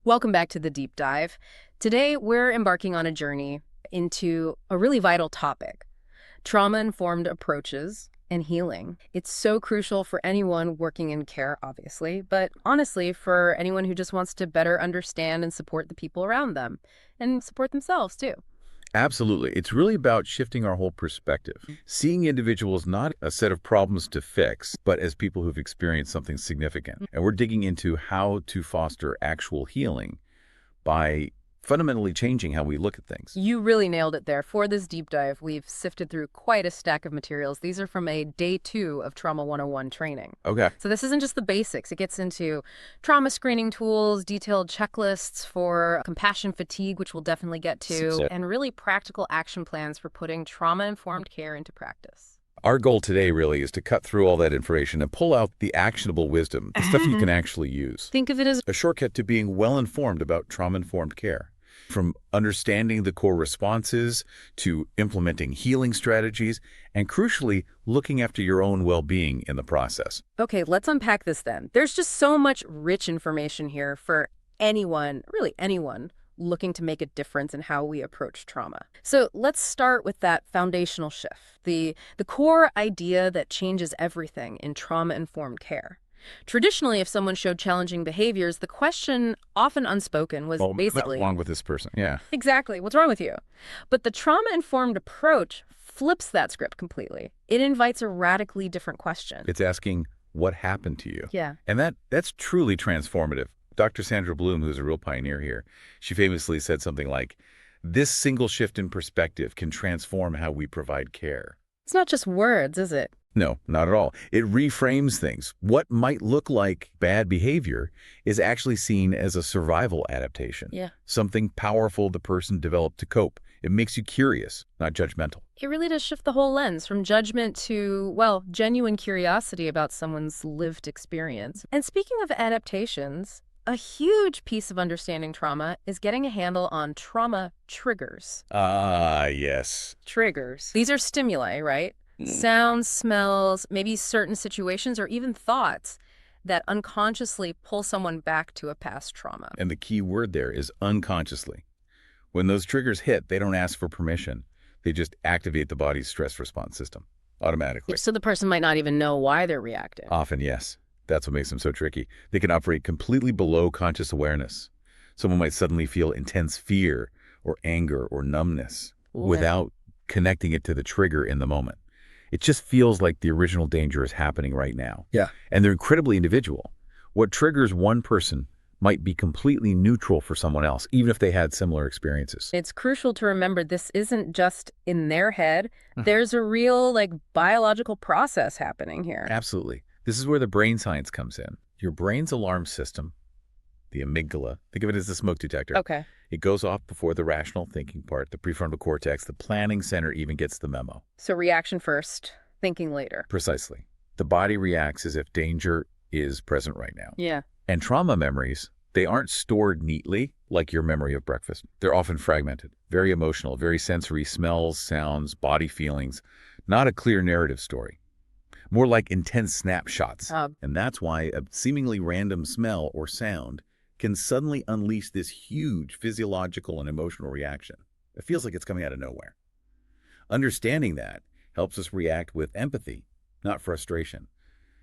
Welcome back to the deep dive. Today, we're embarking on a journey into a really vital topic, trauma-informed approaches and healing. It's so crucial for anyone working in care, obviously, but honestly, for anyone who just wants to better understand and support the people around them and support themselves, too. Absolutely. It's really about shifting our whole perspective, seeing individuals not a set of problems to fix, but as people who've experienced something significant. And we're digging into how to foster actual healing by fundamentally changing how we look at things. You really nailed it there. For this deep dive, we've sifted through quite a stack of materials. These are from a day 2 of Trauma 101 training. Okay. So this isn't just the basics. It gets into trauma screening tools, detailed checklists for compassion fatigue, which we'll definitely get to, and really practical action plans for putting trauma-informed care into practice. Our goal today really is to cut through all that information and pull out the actionable wisdom, the stuff you can actually use. Think of it as A shortcut to being well-informed about trauma-informed care. From understanding the core responses to implementing healing strategies and, crucially, looking after your own well-being in the process. Okay, let's unpack this then. There's just so much rich information here for anyone, really anyone, looking to make a difference in how we approach trauma. So let's start with that foundational shift, the core idea that changes everything in trauma-informed care. Traditionally, if someone showed challenging behaviors, the question, often unspoken, was basically, what's wrong with this person? Yeah. exactly, what's wrong with you? But the trauma-informed approach flips that script completely. It invites a radically different question. It's asking, what happened to you? Yeah. And that's truly transformative. Dr. Sandra Bloom, who's a real pioneer here, she famously said something like, this single shift in perspective can transform how we provide care. It's not just words, is it? No, not at all. It reframes things. What might look like bad behavior is actually seen as a survival adaptation. Yeah. Something powerful the person developed to cope. It makes you curious, not judgmental. It really does shift the whole lens from judgment to, well, genuine curiosity about someone's lived experience. And speaking of adaptations, a huge piece of understanding trauma is getting a handle on trauma triggers. Ah, yes. Triggers. These are stimuli, right? Sounds, smells, maybe certain situations or even thoughts that unconsciously pull someone back to a past trauma. And the key word there is unconsciously. When those triggers hit, they don't ask for permission. They just activate the body's stress response system automatically. So the person might not even know why they're reacting. Often, yes. That's what makes them so tricky. They can operate completely below conscious awareness. Someone might suddenly feel intense fear or anger or numbness without connecting it to the trigger in the moment. It just feels like the original danger is happening right now. Yeah. And they're incredibly individual. What triggers one person might be completely neutral for someone else, even if they had similar experiences. It's crucial to remember this isn't just in their head. There's a real, biological process happening here. Absolutely. This is where the brain science comes in. Your brain's alarm system, the amygdala, think of it as the smoke detector. Okay. It goes off before the rational thinking part, the prefrontal cortex, the planning center even gets the memo. So reaction first, thinking later. Precisely. The body reacts as if danger is present right now. Yeah. And trauma memories, they aren't stored neatly like your memory of breakfast. They're often fragmented, very emotional, very sensory, smells, sounds, body feelings, not a clear narrative story. More like intense snapshots. And that's why a seemingly random smell or sound can suddenly unleash this huge physiological and emotional reaction. It feels like it's coming out of nowhere. Understanding that helps us react with empathy, not frustration.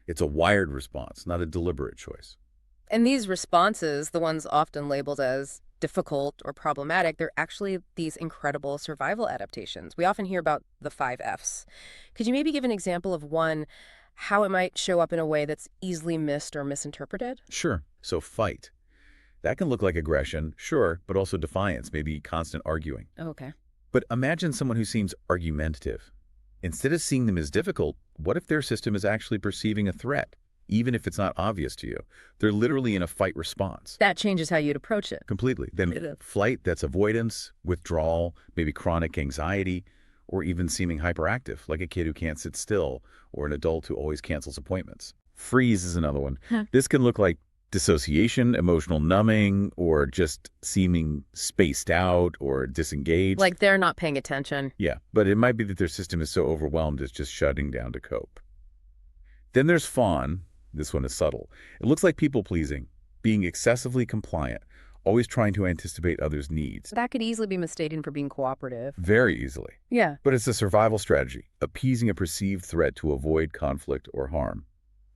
It's a wired response, not a deliberate choice. And these responses, the ones often labeled as difficult or problematic, they're actually these incredible survival adaptations. We often hear about the 5 Fs. Could you maybe give an example of one, how it might show up in a way that's easily missed or misinterpreted? Sure. So fight. That can look like aggression, sure, but also defiance, maybe constant arguing. Okay. But imagine someone who seems argumentative. Instead of seeing them as difficult, what if their system is actually perceiving a threat, even if it's not obvious to you? They're literally in a fight response. That changes how you'd approach it. Completely. Then flight, that's avoidance, withdrawal, maybe chronic anxiety, or even seeming hyperactive, like a kid who can't sit still, or an adult who always cancels appointments. Freeze is another one. This can look like dissociation, emotional numbing, or just seeming spaced out or disengaged. Like they're not paying attention. Yeah, but it might be that their system is so overwhelmed it's just shutting down to cope. Then there's fawn. This one is subtle. It looks like people-pleasing, being excessively compliant, always trying to anticipate others' needs. That could easily be mistaken for being cooperative. Very easily. Yeah. But it's a survival strategy, appeasing a perceived threat to avoid conflict or harm.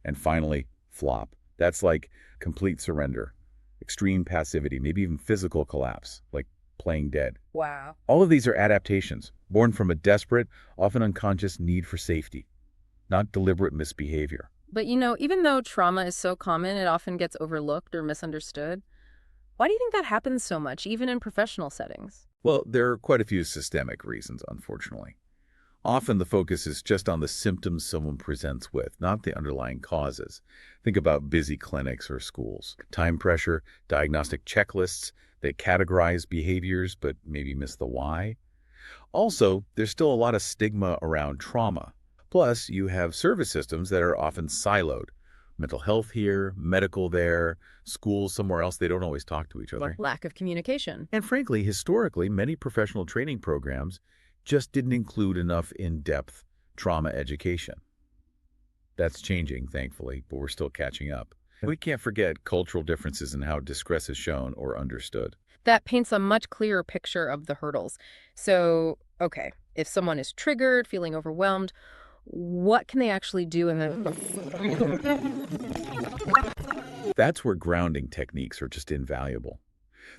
And finally, flop. That's like complete surrender, extreme passivity, maybe even physical collapse, like playing dead. Wow. All of these are adaptations, born from a desperate, often unconscious need for safety, not deliberate misbehavior. But even though trauma is so common, it often gets overlooked or misunderstood. Why do you think that happens so much, even in professional settings? Well, there are quite a few systemic reasons, unfortunately. Often the focus is just on the symptoms someone presents with, not the underlying causes. Think about busy clinics or schools. Time pressure, diagnostic checklists, they categorize behaviors but maybe miss the why. Also, there's still a lot of stigma around trauma. Plus, you have service systems that are often siloed. Mental health here, medical there, schools somewhere else. They don't always talk to each other. Lack of communication. And frankly, historically, many professional training programs just didn't include enough in-depth trauma education. That's changing, thankfully, but we're still catching up. We can't forget cultural differences in how distress is shown or understood. That paints a much clearer picture of the hurdles. So, okay, if someone is triggered, feeling overwhelmed, what can they actually do in the... That's where grounding techniques are just invaluable.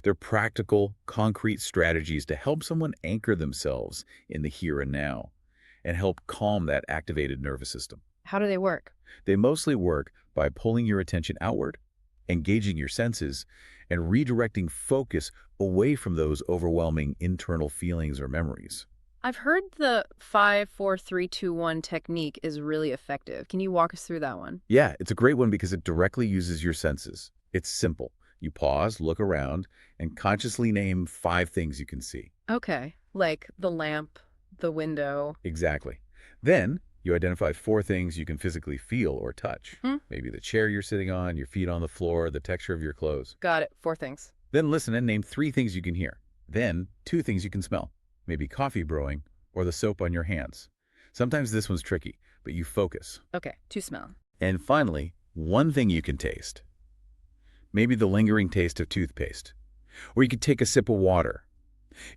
They're practical, concrete strategies to help someone anchor themselves in the here and now and help calm that activated nervous system. How do they work? They mostly work by pulling your attention outward, engaging your senses, and redirecting focus away from those overwhelming internal feelings or memories. I've heard the 5-4-3-2-1 technique is really effective. Can you walk us through that one? Yeah, it's a great one because it directly uses your senses. It's simple. You pause, look around, and consciously name 5 things you can see. Okay, like the lamp, the window. Exactly. Then you identify 4 things you can physically feel or touch. Maybe the chair you're sitting on, your feet on the floor, the texture of your clothes. Got it, 4 things. Then listen and name 3 things you can hear. Then 2 things you can smell. Maybe coffee brewing or the soap on your hands. Sometimes this one's tricky, but you focus. Okay, 2 smell. And finally, 1 thing you can taste. Maybe the lingering taste of toothpaste. Or you could take a sip of water.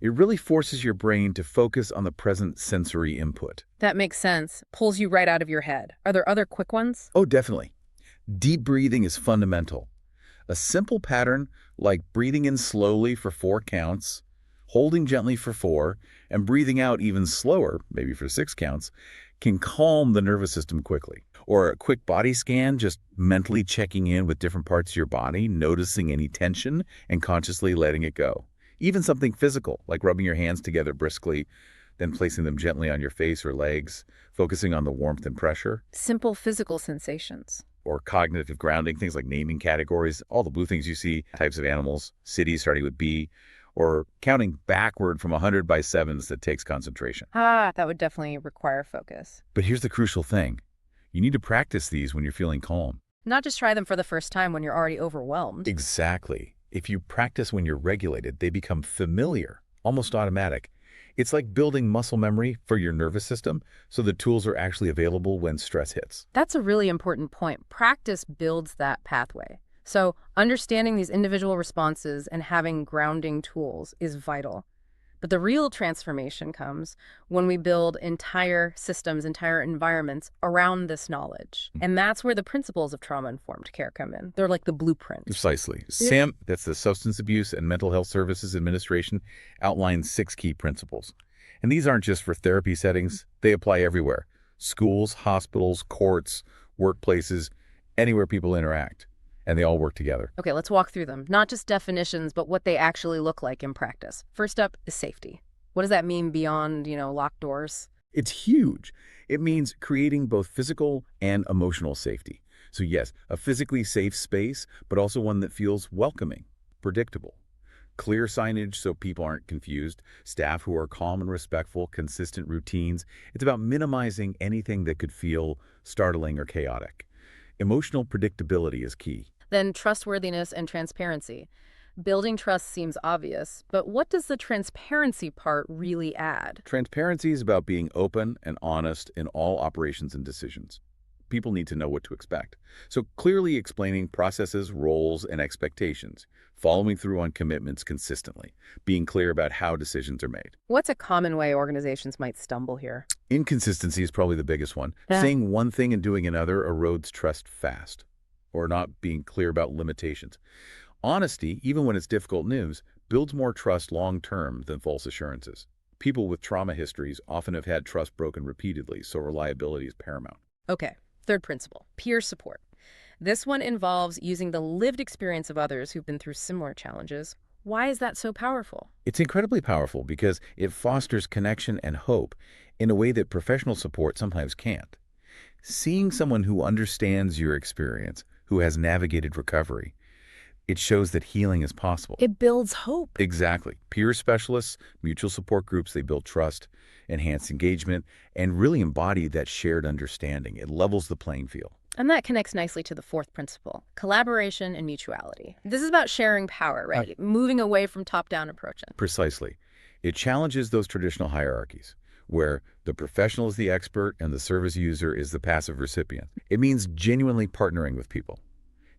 It really forces your brain to focus on the present sensory input. That makes sense. Pulls you right out of your head. Are there other quick ones? Oh, definitely. Deep breathing is fundamental. A simple pattern like breathing in slowly for 4 counts, holding gently for 4, and breathing out even slower, maybe for 6 counts, can calm the nervous system quickly. Or a quick body scan, just mentally checking in with different parts of your body, noticing any tension, and consciously letting it go. Even something physical, like rubbing your hands together briskly, then placing them gently on your face or legs, focusing on the warmth and pressure. Simple physical sensations. Or cognitive grounding, things like naming categories, all the blue things you see, types of animals, cities starting with B, or counting backward from 100 by 7s that takes concentration. That would definitely require focus. But here's the crucial thing. You need to practice these when you're feeling calm. Not just try them for the first time when you're already overwhelmed. Exactly. If you practice when you're regulated, they become familiar, almost automatic. It's like building muscle memory for your nervous system, so the tools are actually available when stress hits. That's a really important point. Practice builds that pathway. So understanding these individual responses and having grounding tools is vital. But the real transformation comes when we build entire systems, entire environments around this knowledge. And that's where the principles of trauma-informed care come in. They're like the blueprint. Precisely. SAM, that's the Substance Abuse and Mental Health Services Administration, outlines 6 key principles. And these aren't just for therapy settings. They apply everywhere. Schools, hospitals, courts, workplaces, anywhere people interact. And they all work together. Okay, let's walk through them. Not just definitions, but what they actually look like in practice. First up is safety. What does that mean beyond, locked doors? It's huge. It means creating both physical and emotional safety. So yes, a physically safe space, but also one that feels welcoming, predictable. Clear signage so people aren't confused, staff who are calm and respectful, consistent routines. It's about minimizing anything that could feel startling or chaotic. Emotional predictability is key. Then trustworthiness and transparency. Building trust seems obvious, but what does the transparency part really add? Transparency is about being open and honest in all operations and decisions. People need to know what to expect. So clearly explaining processes, roles, and expectations. following through on commitments consistently, being clear about how decisions are made. What's a common way organizations might stumble here? Inconsistency is probably the biggest one. Yeah. Saying one thing and doing another erodes trust fast, or not being clear about limitations. Honesty, even when it's difficult news, builds more trust long-term than false assurances. People with trauma histories often have had trust broken repeatedly, so reliability is paramount. Okay, third principle, peer support. This one involves using the lived experience of others who've been through similar challenges. Why is that so powerful? It's incredibly powerful because it fosters connection and hope in a way that professional support sometimes can't. Seeing someone who understands your experience, who has navigated recovery, it shows that healing is possible. It builds hope. Exactly. Peer specialists, mutual support groups, they build trust, enhance engagement, and really embody that shared understanding. It levels the playing field. And that connects nicely to the fourth principle, collaboration and mutuality. This is about sharing power, right? Moving away from top-down approaches. Precisely. It challenges those traditional hierarchies, where the professional is the expert and the service user is the passive recipient. It means genuinely partnering with people,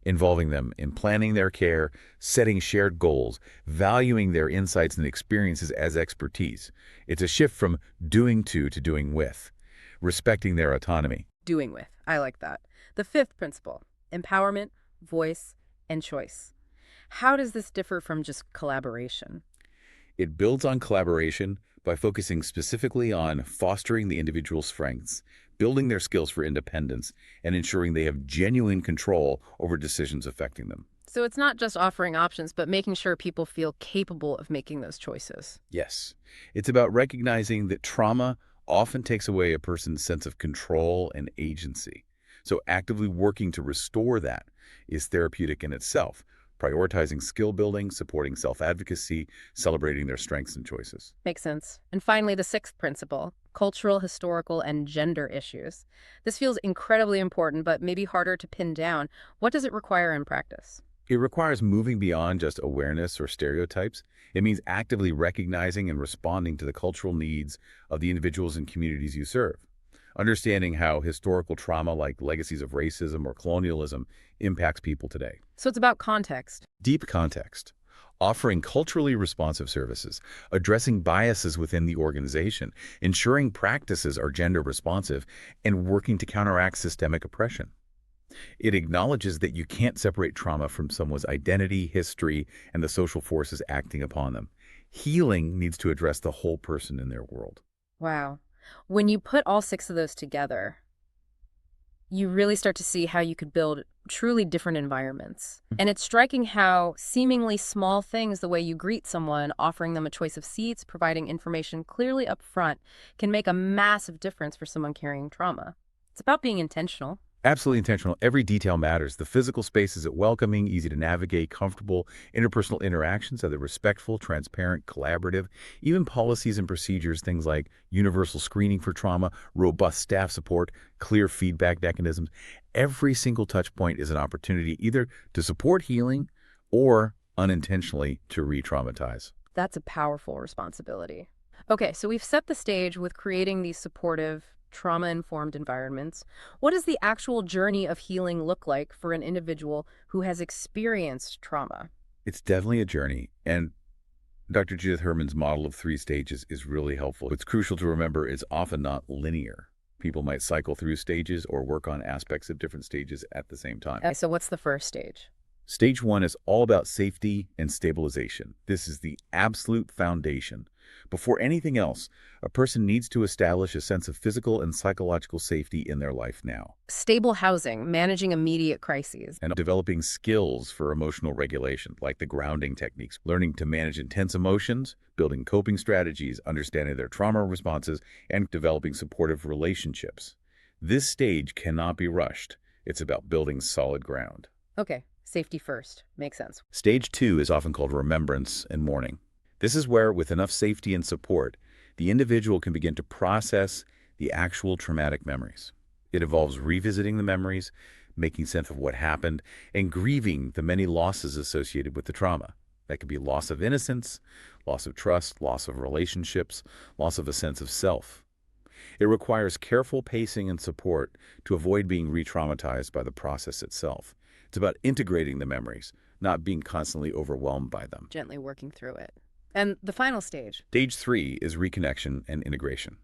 involving them in planning their care, setting shared goals, valuing their insights and experiences as expertise. It's a shift from doing to doing with, respecting their autonomy. Doing with. I like that. The fifth principle, empowerment, voice, and choice. How does this differ from just collaboration? It builds on collaboration by focusing specifically on fostering the individual's strengths, building their skills for independence, and ensuring they have genuine control over decisions affecting them. So it's not just offering options, but making sure people feel capable of making those choices. Yes, it's about recognizing that trauma often takes away a person's sense of control and agency. So actively working to restore that is therapeutic in itself, prioritizing skill building, supporting self-advocacy, celebrating their strengths and choices. Makes sense. And finally, the sixth principle, cultural, historical, and gender issues. This feels incredibly important, but maybe harder to pin down. What does it require in practice? It requires moving beyond just awareness or stereotypes. It means actively recognizing and responding to the cultural needs of the individuals and communities you serve. Understanding how historical trauma like legacies of racism or colonialism impacts people today. So it's about context. Deep context. Offering culturally responsive services, addressing biases within the organization, ensuring practices are gender responsive, and working to counteract systemic oppression. It acknowledges that you can't separate trauma from someone's identity, history, and the social forces acting upon them. Healing needs to address the whole person in their world. Wow. When you put all six of those together, you really start to see how you could build truly different environments. And it's striking how seemingly small things, the way you greet someone, offering them a choice of seats, providing information clearly up front, can make a massive difference for someone carrying trauma. It's about being intentional. Absolutely intentional. Every detail matters. The physical space is welcoming, easy to navigate, comfortable. Interpersonal interactions are respectful, transparent, collaborative. Even policies and procedures, things like universal screening for trauma, robust staff support, clear feedback mechanisms. Every single touch point is an opportunity either to support healing or unintentionally to re-traumatize. That's a powerful responsibility. Okay, so we've set the stage with creating these supportive, trauma-informed environments. What does the actual journey of healing look like for an individual who has experienced trauma? It's definitely a journey, and Dr. Judith Herman's model of 3 stages is really helpful. It's crucial to remember it's often not linear. People might cycle through stages or work on aspects of different stages at the same time. Okay, so what's the first stage? Stage 1 is all about safety and stabilization. This is the absolute foundation. Before anything else, a person needs to establish a sense of physical and psychological safety in their life now. Stable housing, managing immediate crises. And developing skills for emotional regulation, like the grounding techniques, learning to manage intense emotions, building coping strategies, understanding their trauma responses, and developing supportive relationships. This stage cannot be rushed. It's about building solid ground. Okay, safety first. Makes sense. Stage 2 is often called remembrance and mourning. This is where, with enough safety and support, the individual can begin to process the actual traumatic memories. It involves revisiting the memories, making sense of what happened, and grieving the many losses associated with the trauma. That could be loss of innocence, loss of trust, loss of relationships, loss of a sense of self. It requires careful pacing and support to avoid being re-traumatized by the process itself. It's about integrating the memories, not being constantly overwhelmed by them. Gently working through it. And the final stage. Stage 3 is reconnection and integration.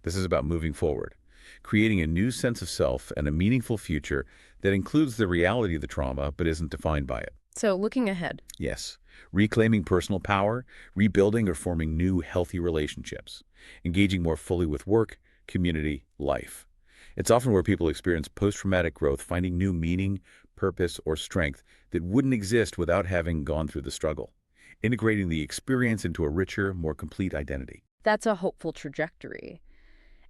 This is about moving forward, creating a new sense of self and a meaningful future that includes the reality of the trauma but isn't defined by it. So looking ahead. Yes, reclaiming personal power, rebuilding or forming new healthy relationships, engaging more fully with work, community, life. It's often where people experience post-traumatic growth, finding new meaning, purpose, or strength that wouldn't exist without having gone through the struggle, integrating the experience into a richer, more complete identity. That's a hopeful trajectory.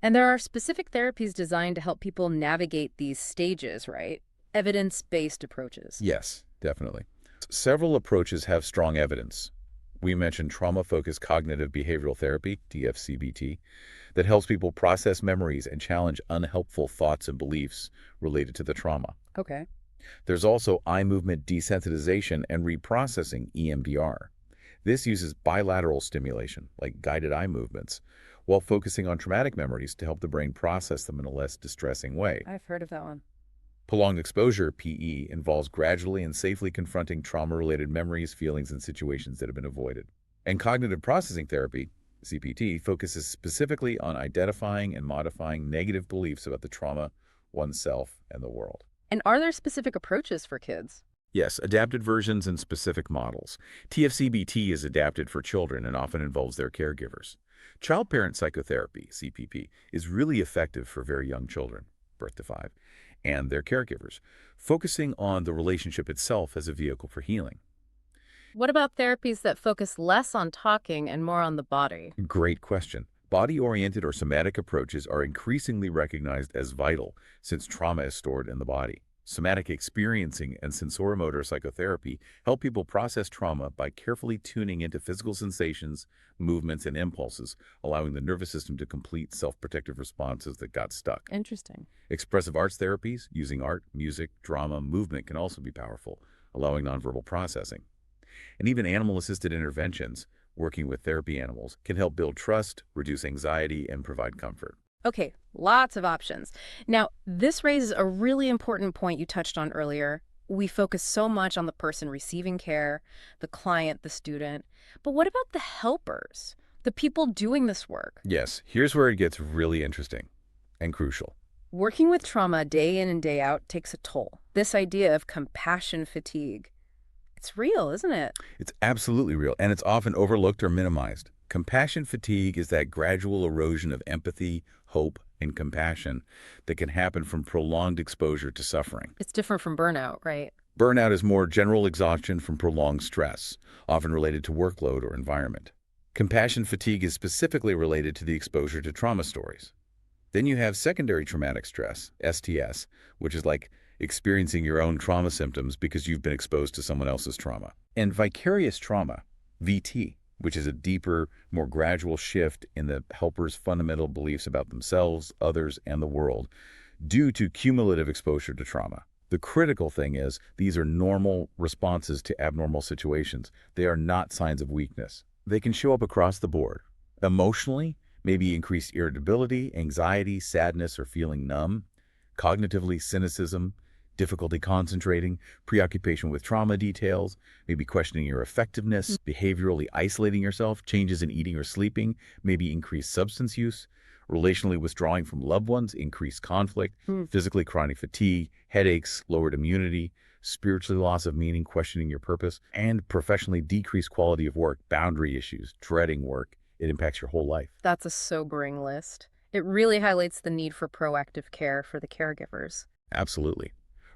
And there are specific therapies designed to help people navigate these stages, right? Evidence-based approaches. Yes, definitely. Several approaches have strong evidence. We mentioned trauma-focused cognitive behavioral therapy, TFCBT, that helps people process memories and challenge unhelpful thoughts and beliefs related to the trauma. Okay. There's also eye movement desensitization and reprocessing, EMDR. This uses bilateral stimulation, like guided eye movements, while focusing on traumatic memories to help the brain process them in a less distressing way. I've heard of that one. Prolonged exposure, PE, involves gradually and safely confronting trauma-related memories, feelings, and situations that have been avoided. And cognitive processing therapy, CPT, focuses specifically on identifying and modifying negative beliefs about the trauma, oneself, and the world. And are there specific approaches for kids? Yes, adapted versions and specific models. TFCBT is adapted for children and often involves their caregivers. Child-parent psychotherapy, CPP, is really effective for very young children, birth to 5, and their caregivers, focusing on the relationship itself as a vehicle for healing. What about therapies that focus less on talking and more on the body? Great question. Body-oriented or somatic approaches are increasingly recognized as vital since trauma is stored in the body. Somatic experiencing and sensoromotor psychotherapy help people process trauma by carefully tuning into physical sensations, movements, and impulses, allowing the nervous system to complete self-protective responses that got stuck. Interesting. Expressive arts therapies, using art, music, drama, movement can also be powerful, allowing nonverbal processing. And even animal-assisted interventions, working with therapy animals, can help build trust, reduce anxiety, and provide comfort. Okay, lots of options. Now, this raises a really important point you touched on earlier. We focus so much on the person receiving care, the client, the student. But what about the helpers, the people doing this work? Yes, here's where it gets really interesting and crucial. Working with trauma day in and day out takes a toll. This idea of compassion fatigue. It's real, isn't it? It's absolutely real, and it's often overlooked or minimized. Compassion fatigue is that gradual erosion of empathy, hope, and compassion that can happen from prolonged exposure to suffering. It's different from burnout, right? Burnout is more general exhaustion from prolonged stress, often related to workload or environment. Compassion fatigue is specifically related to the exposure to trauma stories. Then you have secondary traumatic stress, STS, which is like experiencing your own trauma symptoms because you've been exposed to someone else's trauma. And vicarious trauma, VT, which is a deeper, more gradual shift in the helper's fundamental beliefs about themselves, others, and the world due to cumulative exposure to trauma. The critical thing is these are normal responses to abnormal situations. They are not signs of weakness. They can show up across the board. Emotionally, maybe increased irritability, anxiety, sadness, or feeling numb. Cognitively, cynicism, difficulty concentrating, preoccupation with trauma details, maybe questioning your effectiveness, behaviorally isolating yourself, changes in eating or sleeping, maybe increased substance use, relationally withdrawing from loved ones, increased conflict, physically chronic fatigue, headaches, lowered immunity, spiritually loss of meaning, questioning your purpose, and professionally decreased quality of work, boundary issues, dreading work. It impacts your whole life. That's a sobering list. It really highlights the need for proactive care for the caregivers. Absolutely.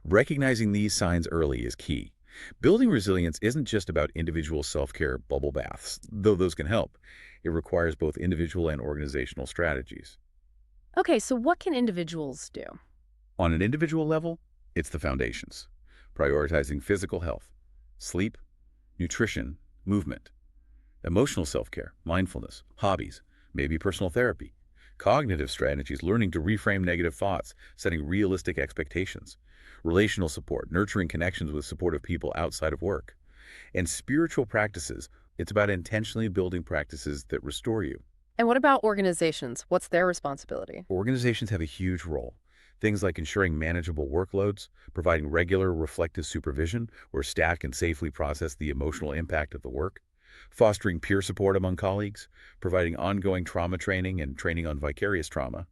Recognizing these signs early is key. Building resilience isn't just about individual self-care bubble baths, though those can help. It requires both individual and organizational strategies. Okay, so what can individuals do? On an individual level, it's the foundations. Prioritizing physical health, sleep, nutrition, movement. Emotional self-care, mindfulness, hobbies, maybe personal therapy. Cognitive strategies, learning to reframe negative thoughts, setting realistic expectations. Relational support, nurturing connections with supportive people outside of work. And spiritual practices, it's about intentionally building practices that restore you. And what about organizations? What's their responsibility? Organizations have a huge role. Things like ensuring manageable workloads, providing regular reflective supervision where staff can safely process the emotional impact of the work, fostering peer support among colleagues, providing ongoing trauma training and training on vicarious trauma.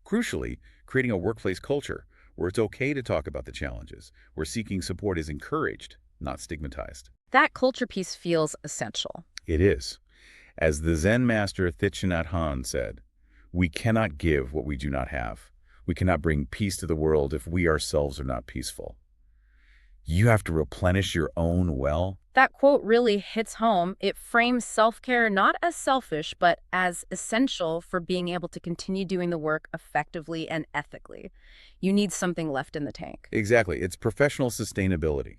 Crucially, creating a workplace culture where it's okay to talk about the challenges, where seeking support is encouraged, not stigmatized. That culture piece feels essential. It is. As the Zen master Thich Nhat Hanh said, we cannot give what we do not have. We cannot bring peace to the world if we ourselves are not peaceful. You have to replenish your own well. That quote really hits home. It frames self-care not as selfish, but as essential for being able to continue doing the work effectively and ethically. You need something left in the tank. Exactly. It's professional sustainability,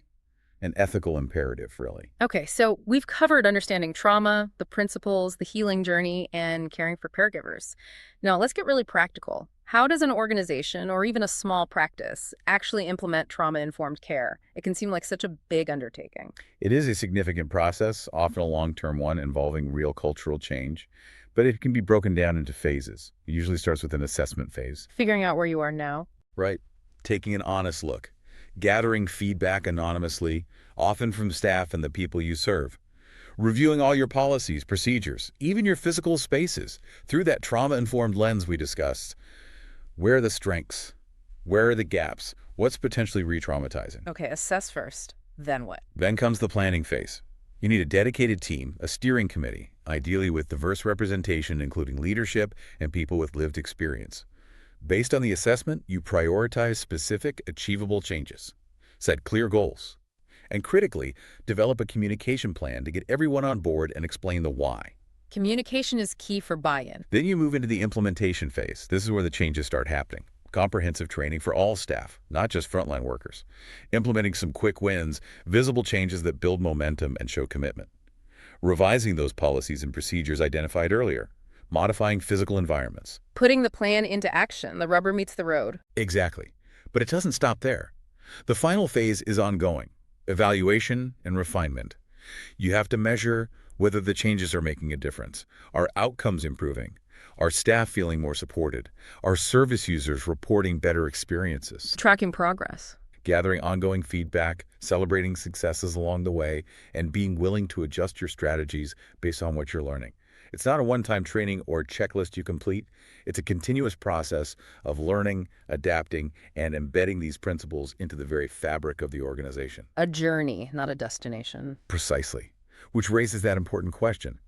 an ethical imperative, really. Okay, so we've covered understanding trauma, the principles, the healing journey, and caring for caregivers. Now, let's get really practical. How does an organization or even a small practice actually implement trauma-informed care? It can seem like such a big undertaking. It is a significant process, often a long-term one involving real cultural change, but it can be broken down into phases. It usually starts with an assessment phase. Figuring out where you are now. Right. Taking an honest look, gathering feedback anonymously, often from staff and the people you serve. Reviewing all your policies, procedures, even your physical spaces through that trauma-informed lens we discussed. Where are the strengths? Where are the gaps? What's potentially re-traumatizing? Okay, assess first. Then what? Then comes the planning phase. You need a dedicated team, a steering committee, ideally with diverse representation including leadership and people with lived experience. Based on the assessment, you prioritize specific, achievable changes. Set clear goals. And critically, develop a communication plan to get everyone on board and explain the why. Communication is key for buy-in. Then you move into the implementation phase. This is where the changes start happening. Comprehensive training for all staff, not just frontline workers. Implementing some quick wins, visible changes that build momentum and show commitment. Revising those policies and procedures identified earlier. Modifying physical environments. Putting the plan into action. The rubber meets the road. Exactly. But it doesn't stop there. The final phase is ongoing. Evaluation and refinement. You have to measure whether the changes are making a difference. Are outcomes improving? Are staff feeling more supported? Are service users reporting better experiences? Tracking progress. Gathering ongoing feedback, celebrating successes along the way, and being willing to adjust your strategies based on what you're learning. It's not a one-time training or checklist you complete. It's a continuous process of learning, adapting, and embedding these principles into the very fabric of the organization. A journey, not a destination. Precisely. Which raises that important question.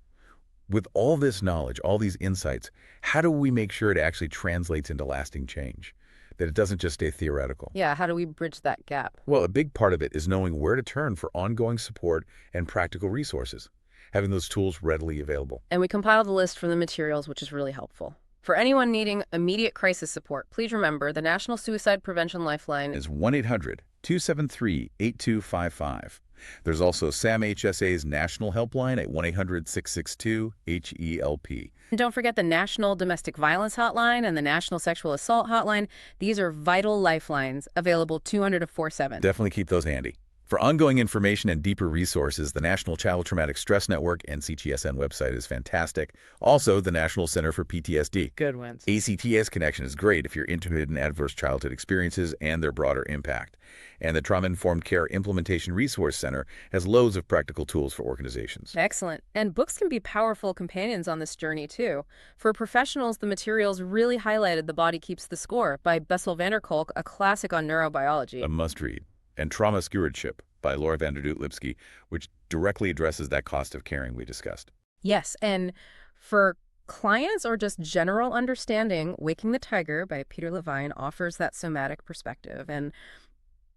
With all this knowledge, all these insights, how do we make sure it actually translates into lasting change? That it doesn't just stay theoretical? Yeah, how do we bridge that gap? Well, a big part of it is knowing where to turn for ongoing support and practical resources, having those tools readily available. And we compiled the list from the materials, which is really helpful. For anyone needing immediate crisis support, please remember the National Suicide Prevention Lifeline is 1-800-273-8255. There's also SAMHSA's national helpline at 1-800-662-HELP. And don't forget the National Domestic Violence Hotline and the National Sexual Assault Hotline. These are vital lifelines available 200-4-7. Definitely keep those handy. For ongoing information and deeper resources, the National Child Traumatic Stress Network NCTSN website is fantastic. Also, the National Center for PTSD. Good ones. ACTS Connection is great if you're interested in adverse childhood experiences and their broader impact. And the Trauma-Informed Care Implementation Resource Center has loads of practical tools for organizations. Excellent. And books can be powerful companions on this journey, too. For professionals, the materials really highlighted The Body Keeps the Score by Bessel van der Kolk, a classic on neurobiology. A must-read. And Trauma Stewardship by Laura van der Doet-Lipsky, which directly addresses that cost of caring we discussed. Yes, and for clients or just general understanding, Waking the Tiger by Peter Levine offers that somatic perspective. And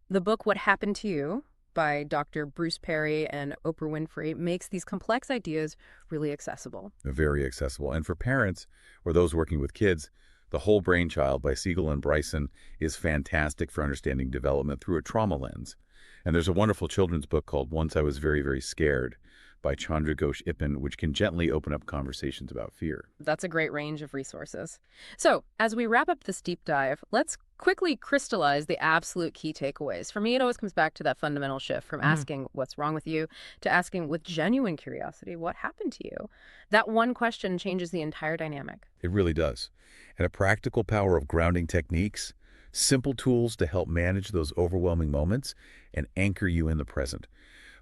the book What Happened to You by Dr. Bruce Perry and Oprah Winfrey makes these complex ideas really accessible. Very accessible. And for parents or those working with kids, The Whole Brain Child by Siegel and Bryson is fantastic for understanding development through a trauma lens. And there's a wonderful children's book called Once I Was Very, Very Scared by Chandra Ghosh Ippen, which can gently open up conversations about fear. That's a great range of resources. So, as we wrap up this deep dive, let's quickly crystallize the absolute key takeaways. For me, it always comes back to that fundamental shift from asking what's wrong with you to asking with genuine curiosity, what happened to you? That one question changes the entire dynamic. It really does. And a practical power of grounding techniques, Simple tools to help manage those overwhelming moments and anchor you in the present.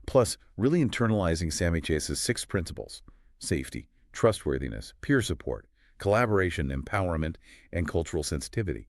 Plus, really internalizing SAMHSA's 6 principles: safety, trustworthiness, peer support, collaboration, empowerment, and cultural sensitivity.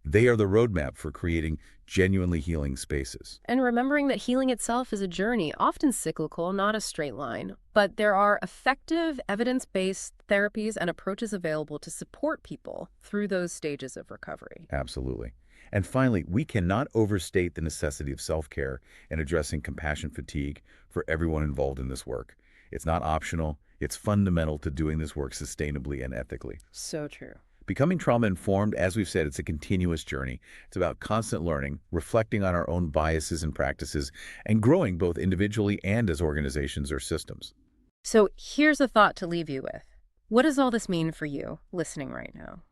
They are the roadmap for creating genuinely healing spaces. And remembering that healing itself is a journey, often cyclical, not a straight line. But there are effective, evidence-based therapies and approaches available to support people through those stages of recovery. Absolutely. And finally, we cannot overstate the necessity of self-care and addressing compassion fatigue for everyone involved in this work. It's not optional. It's fundamental to doing this work sustainably and ethically. So true. Becoming trauma-informed, as we've said, it's a continuous journey. It's about constant learning, reflecting on our own biases and practices, and growing both individually and as organizations or systems. So here's a thought to leave you with. What does all this mean for you listening right now?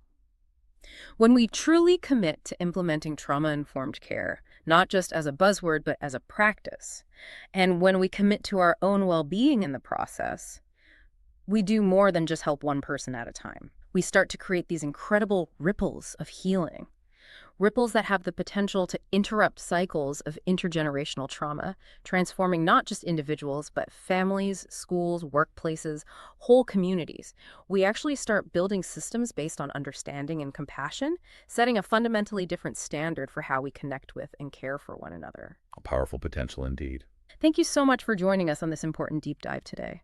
When we truly commit to implementing trauma-informed care, not just as a buzzword, but as a practice, and when we commit to our own well-being in the process, we do more than just help one person at a time. We start to create these incredible ripples of healing. Ripples that have the potential to interrupt cycles of intergenerational trauma, transforming not just individuals, but families, schools, workplaces, whole communities. We actually start building systems based on understanding and compassion, setting a fundamentally different standard for how we connect with and care for one another. A powerful potential indeed. Thank you so much for joining us on this important deep dive today.